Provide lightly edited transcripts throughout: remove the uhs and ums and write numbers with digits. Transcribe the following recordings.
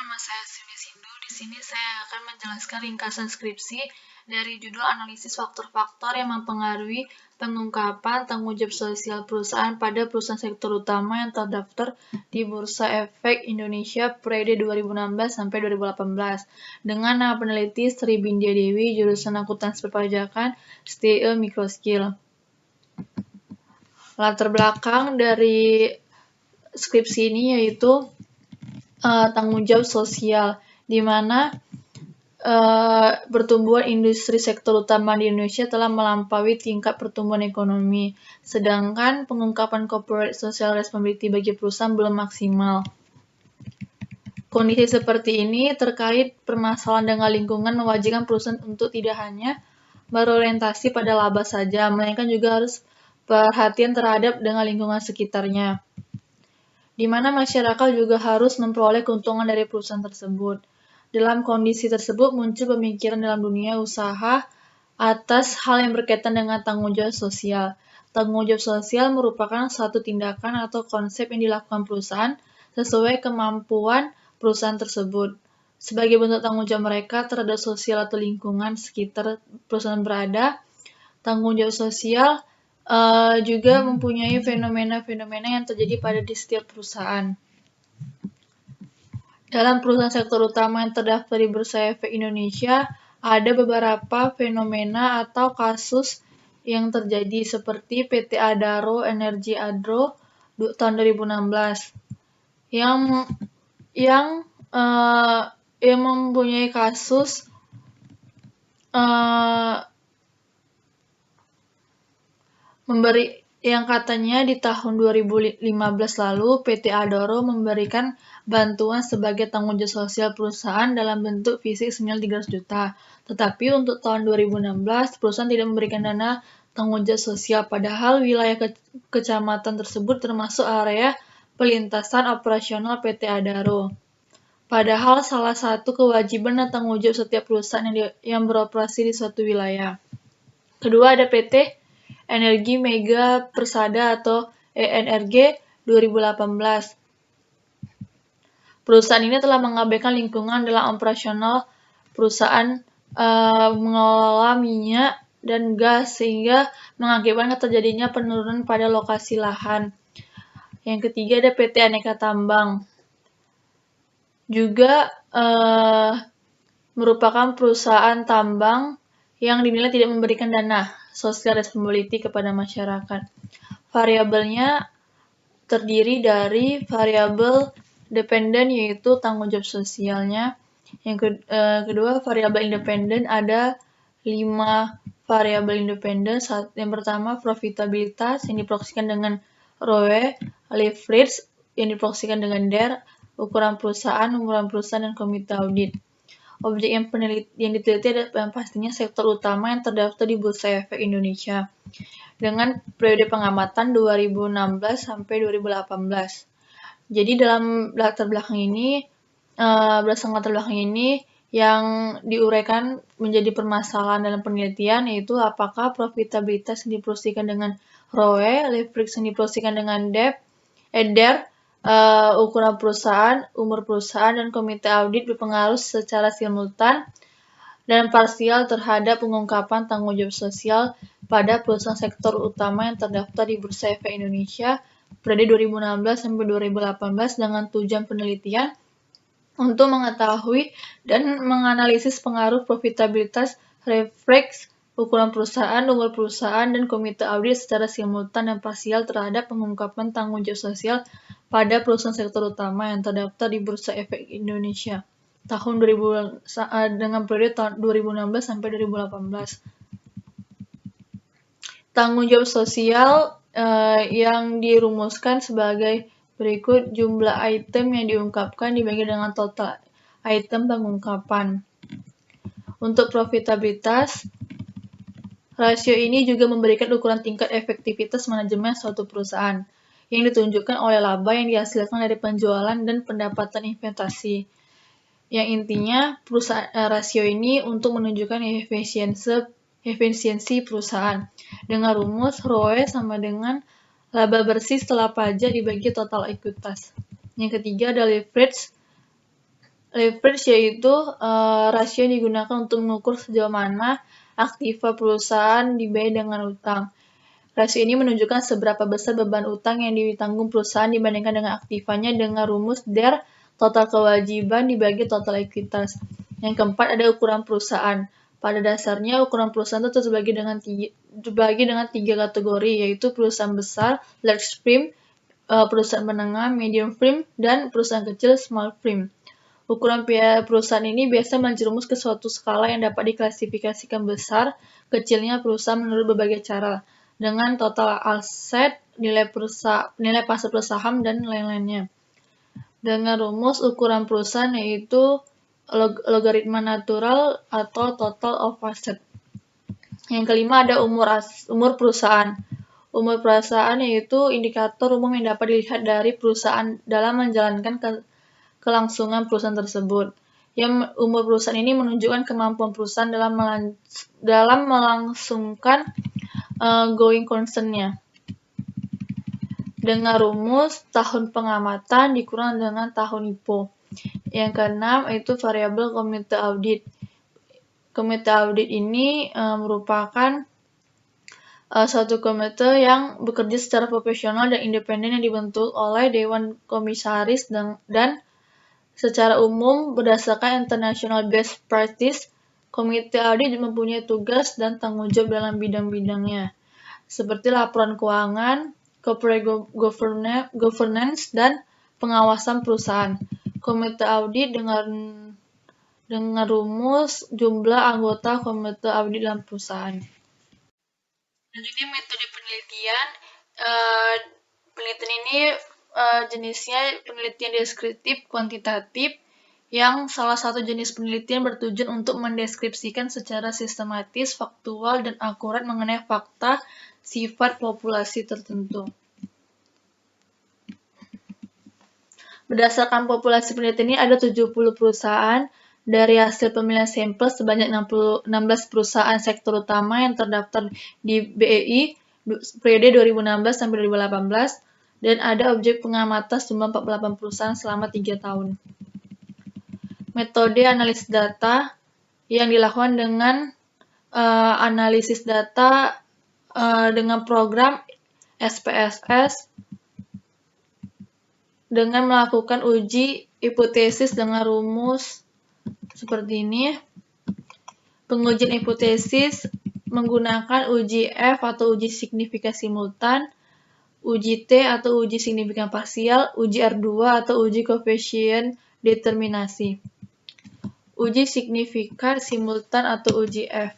nama saya Sumi Sindu. Di sini saya akan menjelaskan ringkasan skripsi dari judul analisis faktor-faktor yang mempengaruhi pengungkapan tanggung jawab sosial perusahaan pada perusahaan sektor utama yang terdaftar di Bursa Efek Indonesia periode 2016 sampai 2018 dengan nama peneliti Sri Bindya Dewi, jurusan Akuntansi Perpajakan, STE Microskill. Latar belakang dari skripsi ini yaitu tanggung jawab sosial, di mana pertumbuhan industri sektor utama di Indonesia telah melampaui tingkat pertumbuhan ekonomi, sedangkan pengungkapan corporate social responsibility bagi perusahaan belum maksimal. Kondisi seperti ini terkait permasalahan dengan lingkungan mewajibkan perusahaan untuk tidak hanya berorientasi pada laba saja, melainkan juga harus perhatian terhadap dengan lingkungan sekitarnya, di mana masyarakat juga harus memperoleh keuntungan dari perusahaan tersebut. Dalam kondisi tersebut muncul pemikiran dalam dunia usaha atas hal yang berkaitan dengan tanggung jawab sosial. Tanggung jawab sosial merupakan suatu tindakan atau konsep yang dilakukan perusahaan sesuai kemampuan perusahaan tersebut, sebagai bentuk tanggung jawab mereka terhadap sosial atau lingkungan sekitar perusahaan berada. Tanggung jawab sosial juga mempunyai fenomena-fenomena yang terjadi pada di setiap perusahaan. Dalam perusahaan sektor utama yang terdaftar di Bursa Efek Indonesia, ada beberapa fenomena atau kasus yang terjadi seperti PT Adaro Energi Adro tahun 2016 yang mempunyai kasus yang katanya di tahun 2015 lalu PT Adaro memberikan bantuan sebagai tanggung jawab sosial perusahaan dalam bentuk fisik senilai 300 juta. Tetapi untuk tahun 2016 perusahaan tidak memberikan dana tanggung jawab sosial, padahal wilayah kecamatan tersebut termasuk area pelintasan operasional PT Adaro. Padahal salah satu kewajiban dan tanggung jawab setiap perusahaan yang beroperasi di suatu wilayah. Kedua ada PT Energi Mega Persada atau ENRG 2018. Perusahaan ini telah mengabaikan lingkungan dalam operasional perusahaan mengelola minyak dan gas sehingga mengakibatkan terjadinya penurunan pada lokasi lahan. Yang ketiga ada PT Aneka Tambang. Juga merupakan perusahaan tambang yang dinilai tidak memberikan dana social responsibility kepada masyarakat. Variabelnya terdiri dari variabel dependen yaitu tanggung jawab sosialnya. Yang kedua variabel independen ada 5 variabel independen. Yang pertama profitabilitas yang diproyeksikan dengan ROE, leverage yang diproyeksikan dengan DER, ukuran perusahaan dan komite audit. Objek yang diteliti adalah pastinya sektor utama yang terdaftar di Bursa Efek Indonesia dengan periode pengamatan 2016 sampai 2018. Jadi dalam latar belakang ini, berdasarkan latar belakang ini yang diuraikan menjadi permasalahan dalam penelitian yaitu apakah profitabilitas yang diproyeksikan dengan ROE, leverage yang diproyeksikan dengan DER, ukuran perusahaan, umur perusahaan, dan komite audit berpengaruh secara simultan dan parsial terhadap pengungkapan tanggung jawab sosial pada perusahaan sektor utama yang terdaftar di Bursa Efek Indonesia periode 2016 sampai 2018 dengan tujuan penelitian untuk mengetahui dan menganalisis pengaruh profitabilitas, leverage, ukuran perusahaan, umur perusahaan, dan komite audit secara simultan dan parsial terhadap pengungkapan tanggung jawab sosial pada perusahaan sektor utama yang terdaftar di Bursa Efek Indonesia tahun 2000 dengan periode tahun 2016 sampai 2018. Tanggung jawab sosial yang dirumuskan sebagai berikut: jumlah item yang diungkapkan dibagi dengan total item pengungkapan. Untuk profitabilitas, rasio ini juga memberikan ukuran tingkat efektivitas manajemen suatu perusahaan yang ditunjukkan oleh laba yang dihasilkan dari penjualan dan pendapatan investasi. Yang intinya, rasio ini untuk menunjukkan efisiensi perusahaan. Dengan rumus ROE sama dengan laba bersih setelah pajak dibagi total ekuitas. Yang ketiga ada leverage. Leverage yaitu rasio yang digunakan untuk mengukur sejauh mana aktiva perusahaan dibayar dengan utang. Rasio ini menunjukkan seberapa besar beban utang yang ditanggung perusahaan dibandingkan dengan aktivanya dengan rumus DER, total kewajiban dibagi total ekuitas. Yang keempat ada ukuran perusahaan. Pada dasarnya ukuran perusahaan itu terbagi dengan tiga kategori, yaitu perusahaan besar, large firm, perusahaan menengah, medium firm, dan perusahaan kecil, small firm. Ukuran perusahaan ini biasa menjerumus ke suatu skala yang dapat diklasifikasikan besar, kecilnya perusahaan menurut berbagai cara, dengan total aset, nilai pasar saham, dan lain-lainnya. Dengan rumus ukuran perusahaan yaitu logaritma natural atau total of asset. Yang kelima ada umur perusahaan. Umur perusahaan yaitu indikator umum yang dapat dilihat dari perusahaan dalam menjalankan kelangsungan perusahaan tersebut. Yang umur perusahaan ini menunjukkan kemampuan perusahaan dalam melangsungkan going concern-nya. Dengan rumus tahun pengamatan dikurang dengan tahun IPO. Yang keenam itu variabel komite audit. Komite audit ini merupakan suatu komite yang bekerja secara profesional dan independen yang dibentuk oleh Dewan Komisaris dan secara umum berdasarkan International Best Practice. Komite audit mempunyai tugas dan tanggung jawab dalam bidang-bidangnya, seperti laporan keuangan, corporate governance, dan pengawasan perusahaan. Komite audit dengan rumus jumlah anggota komite audit dalam perusahaan. Selanjutnya metode penelitian. Penelitian ini jenisnya penelitian deskriptif kuantitatif, yang salah satu jenis penelitian bertujuan untuk mendeskripsikan secara sistematis, faktual, dan akurat mengenai fakta sifat populasi tertentu. Berdasarkan populasi penelitian ini ada 70 perusahaan. Dari hasil pemilihan sampel sebanyak 16 perusahaan sektor utama yang terdaftar di BEI periode 2016 sampai 2018, dan ada objek pengamatan jumlah 48 perusahaan selama 3 tahun. Metode analisis data yang dilakukan dengan analisis data dengan program SPSS dengan melakukan uji hipotesis dengan rumus seperti ini. Pengujian hipotesis menggunakan uji F atau uji signifikan simultan, uji T atau uji signifikan parsial, uji R2 atau uji koefisien determinasi. Uji signifikan simultan atau uji F.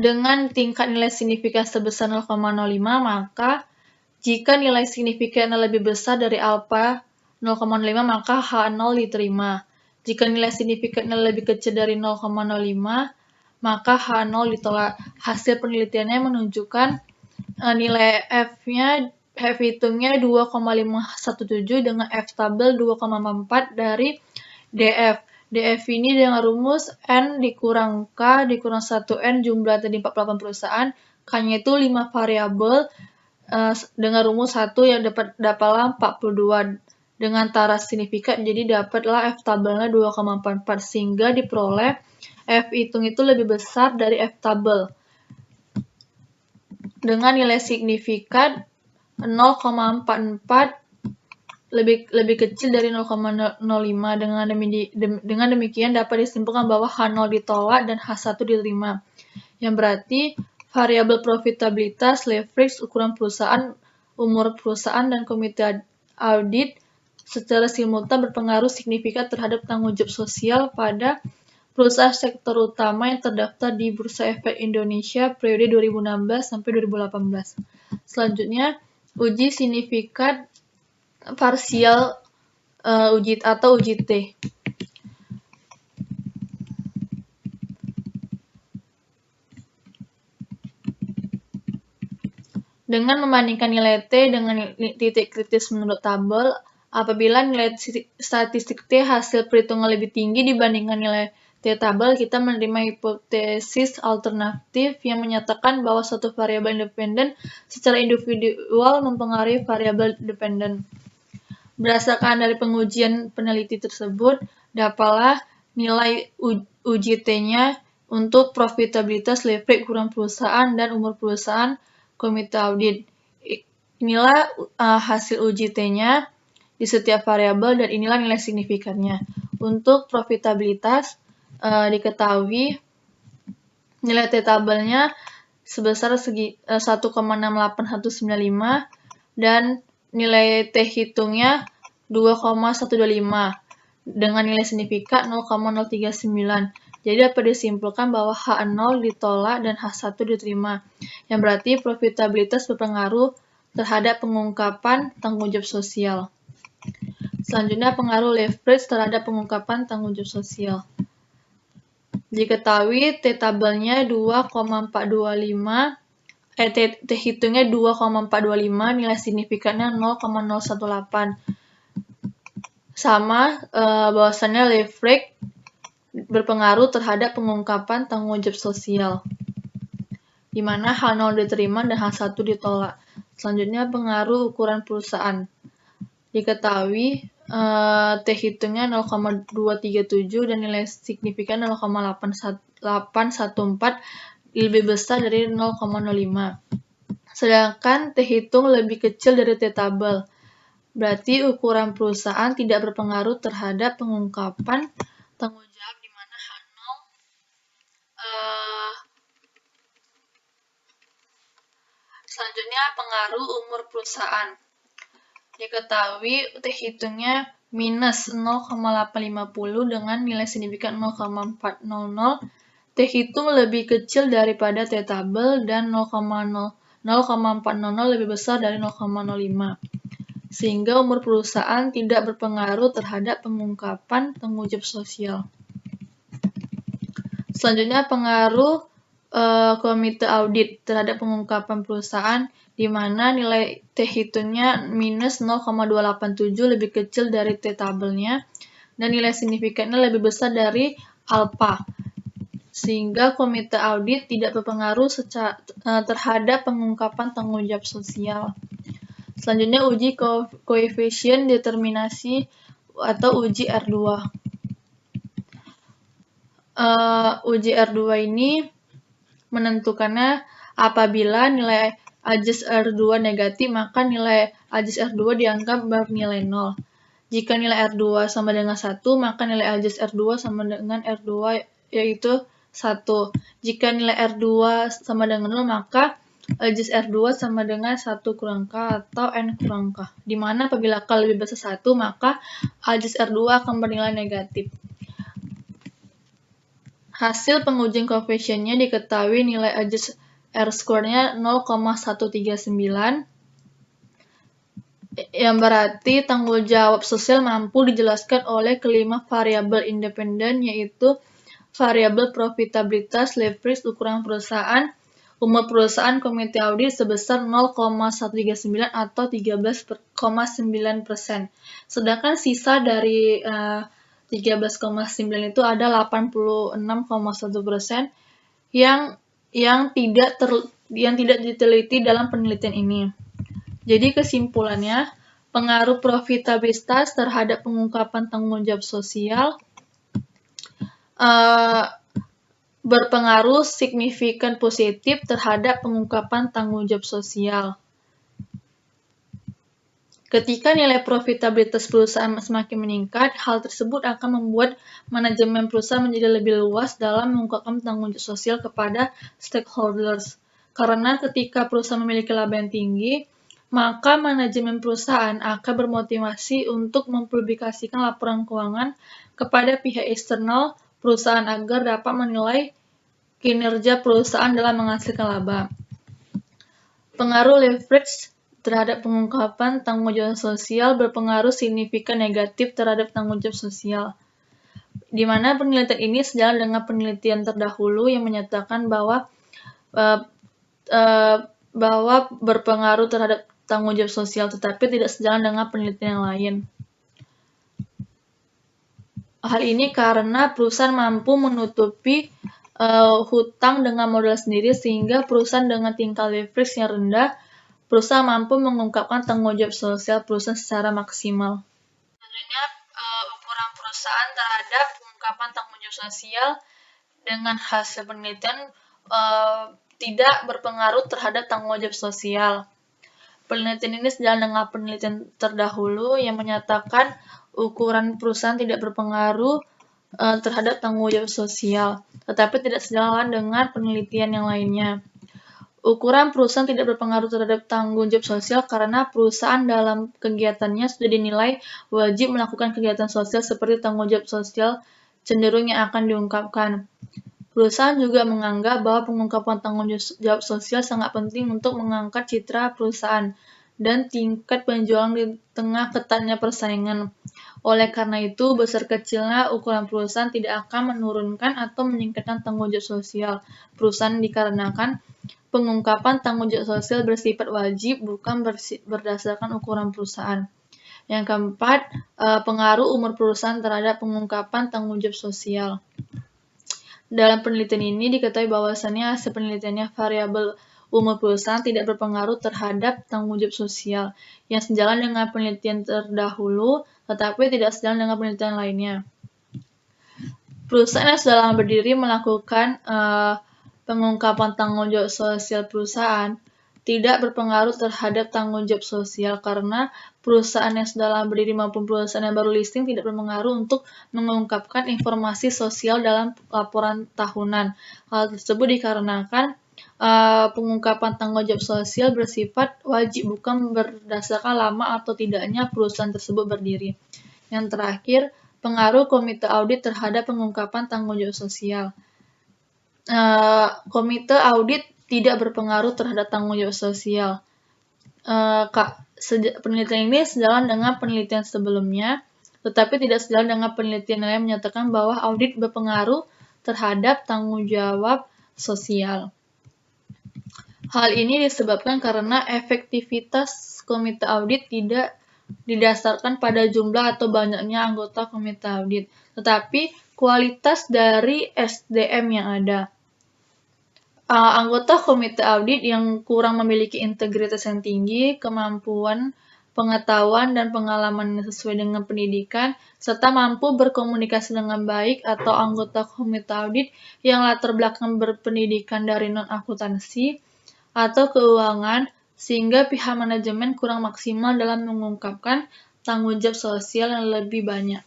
Dengan tingkat nilai signifikan sebesar 0,05, maka jika nilai signifikan lebih besar dari alfa 0,05, maka H0 diterima. Jika nilai signifikan lebih kecil dari 0,05, maka H0 ditolak. Hasil penelitiannya menunjukkan nilai F hitungnya 2,517 dengan F tabel 2,4 dari DF. DF ini dengan rumus N dikurang K dikurang 1N jumlah tadi 48 perusahaan, K-nya itu 5 variabel dengan rumus 1 yang dapatlah 42 dengan taras signifikan, jadi dapatlah F tabelnya 2,44 sehingga diperoleh F hitung itu lebih besar dari F tabel dengan nilai signifikan 0,44 lebih kecil dari 0,05. Dengan demikian dapat disimpulkan bahwa H0 ditolak dan H1 diterima. Yang berarti variabel profitabilitas, leverage, ukuran perusahaan, umur perusahaan, dan komite audit secara simultan berpengaruh signifikan terhadap tanggung jawab sosial pada perusahaan sektor utama yang terdaftar di Bursa Efek Indonesia periode 2016 sampai 2018. Selanjutnya, uji signifikan parsial uji T. Dengan membandingkan nilai T dengan titik kritis menurut tabel, apabila nilai statistik T hasil perhitungan lebih tinggi dibandingkan nilai T-tabel kita menerima hipotesis alternatif yang menyatakan bahwa suatu variabel independen secara individual mempengaruhi variabel dependen. Berdasarkan dari pengujian peneliti tersebut, dapatlah nilai uji T-nya untuk profitabilitas, leverage ukuran perusahaan, dan umur perusahaan komite audit. Inilah hasil uji T-nya di setiap variabel dan inilah nilai signifikannya. Untuk profitabilitas diketahui nilai T-tabelnya sebesar 1,68195 dan nilai T hitungnya 2,125 dengan nilai signifikan 0,039. Jadi dapat disimpulkan bahwa H0 ditolak dan H1 diterima. Yang berarti profitabilitas berpengaruh terhadap pengungkapan tanggung jawab sosial. Selanjutnya pengaruh leverage terhadap pengungkapan tanggung jawab sosial. Diketahui T-tabelnya 2,425, T hitungnya 2,425, nilai signifikannya 0,018. Sama bahwasannya leverage berpengaruh terhadap pengungkapan tanggung jawab sosial, di mana H0 diterima dan H1 ditolak. Selanjutnya pengaruh ukuran perusahaan. Diketahui T hitungnya 0,237 dan nilai signifikan 0,814 lebih besar dari 0,05. Sedangkan T hitung lebih kecil dari T-tabel. Berarti ukuran perusahaan tidak berpengaruh terhadap pengungkapan tanggung jawab di mana H0 selanjutnya pengaruh umur perusahaan. Diketahui T hitungnya minus 0,850 dengan nilai signifikan 0,400. T hitung lebih kecil daripada T-tabel dan 0,400 lebih besar dari 0,05. Sehingga umur perusahaan tidak berpengaruh terhadap pengungkapan tanggung jawab sosial. Selanjutnya pengaruh komite audit terhadap pengungkapan perusahaan, di mana nilai T hitungnya minus 0,287 lebih kecil dari T-tabelnya dan nilai signifikannya lebih besar dari alpha, sehingga komite audit tidak berpengaruh terhadap pengungkapan tanggung jawab sosial. Selanjutnya uji koefisien determinasi atau uji R2. Uji R2 ini menentukannya apabila nilai AJES R2 negatif, maka nilai AJES R2 dianggap bernilai 0. Jika nilai R2 sama dengan 1, maka nilai AJES R2 sama dengan R2 yaitu 1. Jika nilai R2 sama dengan 0, maka AJES R2 sama dengan 1 kurang K atau N kurang K. Di mana apabila K lebih besar 1, maka AJES R2 akan bernilai negatif. Hasil pengujian koefisiennya diketahui nilai AJES R-square-nya 0,139, yang berarti tanggung jawab sosial mampu dijelaskan oleh kelima variabel independen, yaitu variabel profitabilitas, leverage, ukuran perusahaan, umur perusahaan, komite audit sebesar 0,139 atau 13,9%. Sedangkan sisa dari 13,9 itu ada 86,1% yang tidak diteliti dalam penelitian ini. Jadi kesimpulannya, pengaruh profitabilitas terhadap pengungkapan tanggung jawab sosial berpengaruh signifikan positif terhadap pengungkapan tanggung jawab sosial. Ketika nilai profitabilitas perusahaan semakin meningkat, hal tersebut akan membuat manajemen perusahaan menjadi lebih luas dalam mengungkapkan tanggung jawab sosial kepada stakeholders. Karena ketika perusahaan memiliki laba yang tinggi, maka manajemen perusahaan akan bermotivasi untuk mempublikasikan laporan keuangan kepada pihak eksternal perusahaan agar dapat menilai kinerja perusahaan dalam menghasilkan laba. Pengaruh leverage terhadap pengungkapan tanggung jawab sosial berpengaruh signifikan negatif terhadap tanggung jawab sosial, di mana penelitian ini sejalan dengan penelitian terdahulu yang menyatakan bahwa berpengaruh terhadap tanggung jawab sosial, tetapi tidak sejalan dengan penelitian yang lain. Hal ini karena perusahaan mampu menutupi hutang dengan modal sendiri, sehingga perusahaan dengan tingkat leverage yang rendah, perusahaan mampu mengungkapkan tanggung jawab sosial perusahaan secara maksimal. Selanjutnya, ukuran perusahaan terhadap pengungkapan tanggung jawab sosial dengan hasil penelitian tidak berpengaruh terhadap tanggung jawab sosial. Penelitian ini sejalan dengan penelitian terdahulu yang menyatakan ukuran perusahaan tidak berpengaruh terhadap tanggung jawab sosial, tetapi tidak sejalan dengan penelitian yang lainnya. Ukuran perusahaan tidak berpengaruh terhadap tanggung jawab sosial karena perusahaan dalam kegiatannya sudah dinilai wajib melakukan kegiatan sosial seperti tanggung jawab sosial cenderung yang akan diungkapkan. Perusahaan juga menganggap bahwa pengungkapan tanggung jawab sosial sangat penting untuk mengangkat citra perusahaan dan tingkat penjualan di tengah ketatnya persaingan. Oleh karena itu, besar kecilnya ukuran perusahaan tidak akan menurunkan atau meningkatkan tanggung jawab sosial perusahaan dikarenakan pengungkapan tanggung jawab sosial bersifat wajib, bukan berdasarkan ukuran perusahaan. Yang keempat, pengaruh umur perusahaan terhadap pengungkapan tanggung jawab sosial. Dalam penelitian ini diketahui bahwasannya hasil penelitiannya variabel umur perusahaan tidak berpengaruh terhadap tanggung jawab sosial, yang sejalan dengan penelitian terdahulu, tetapi tidak sejalan dengan penelitian lainnya. Perusahaan yang sudah lama berdiri melakukan pengungkapan tanggung jawab sosial perusahaan tidak berpengaruh terhadap tanggung jawab sosial karena perusahaan yang sudah lama berdiri maupun perusahaan yang baru listing tidak berpengaruh untuk mengungkapkan informasi sosial dalam laporan tahunan. Hal tersebut dikarenakan pengungkapan tanggung jawab sosial bersifat wajib, bukan berdasarkan lama atau tidaknya perusahaan tersebut berdiri. Yang terakhir, pengaruh komite audit terhadap pengungkapan tanggung jawab sosial. Komite audit tidak berpengaruh terhadap tanggung jawab sosial. Penelitian ini sejalan dengan penelitian sebelumnya, tetapi tidak sejalan dengan penelitian yang menyatakan bahwa audit berpengaruh terhadap tanggung jawab sosial. Hal ini disebabkan karena efektivitas komite audit tidak didasarkan pada jumlah atau banyaknya anggota komite audit, tetapi kualitas dari SDM yang ada. Anggota komite audit yang kurang memiliki integritas yang tinggi, kemampuan, pengetahuan, dan pengalaman yang sesuai dengan pendidikan, serta mampu berkomunikasi dengan baik, atau anggota komite audit yang latar belakang berpendidikan dari non-akuntansi atau keuangan, sehingga pihak manajemen kurang maksimal dalam mengungkapkan tanggung jawab sosial yang lebih banyak.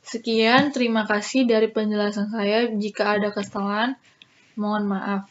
Sekian, terima kasih dari penjelasan saya. Jika ada kesalahan, mohon maaf.